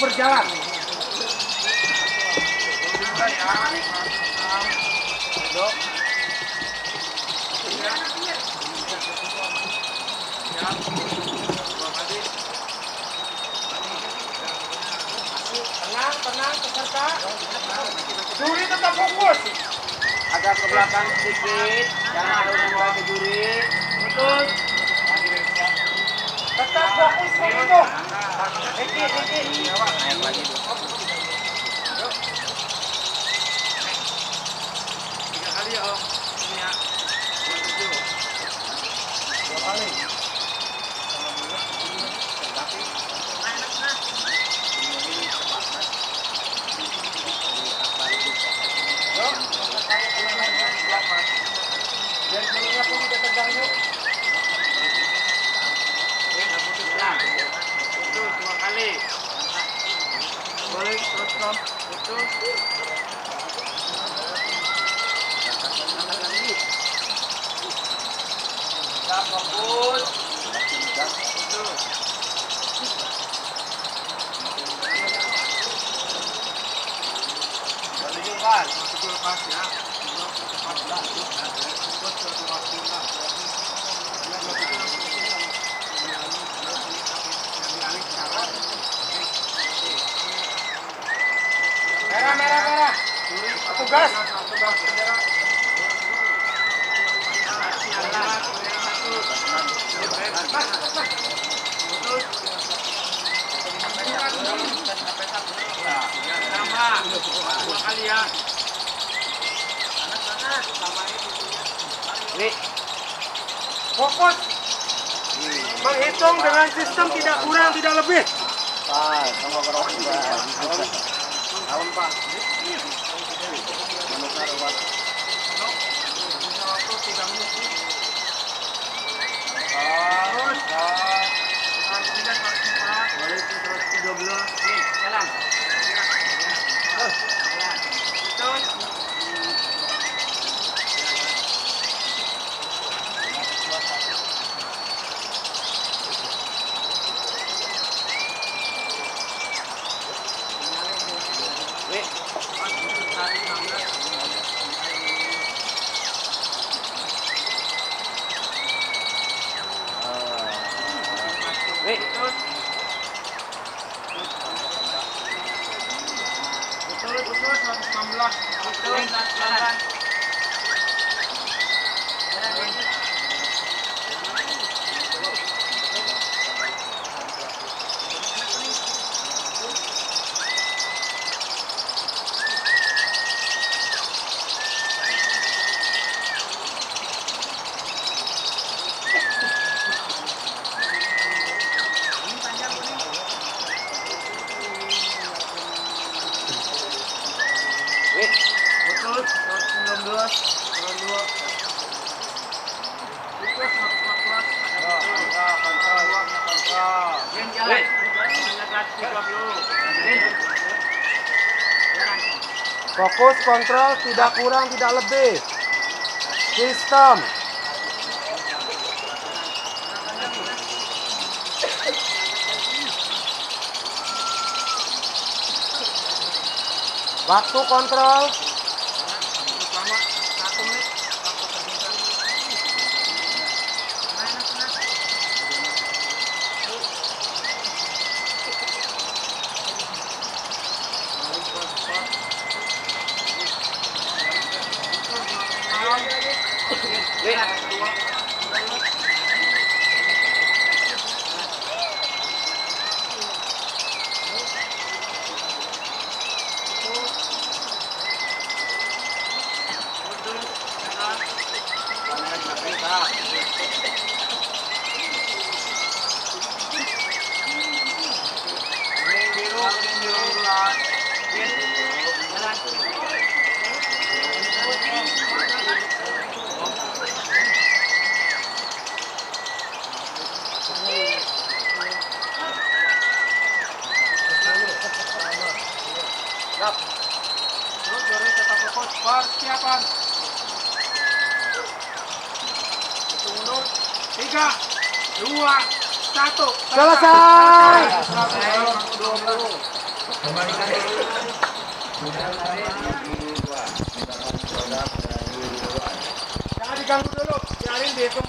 berjalan. Tenang peserta. Juri tetap fokus. Agak ke belakang sedikit, jangan ada membawa ke juri. Betul. Tetap fokus begitu. Dikit. Naik lagi dulu. 3 kali ya, Om. Ini ya. 2 kali. Biar jalurnya pun tidak terganggu. Betul, 2 kali. Boleh terus Tom. Betul. Kita fokus. Betul. Boleh juga. Betul pas ya. Merah. Petugas. Sama. 2 kali ya. Fokus. Menghitung dengan sistem tidak kurang, tidak lebih. Sama berapa tahun Pak? Menukar uang. Betul, 116. Betul, jalan. Betul, 119, 22. Betul, 114. Fokus, kontrol, tidak kurang, tidak lebih. Sistem. Waktu kontrol. Selama 1 menit. Terus juri tetap fokus. Persiapan. Hitung mundur. 3, 2, 1. Selesai. 120. Kembalikan dulu. Jangan diganggu dulu. Biarin dia itu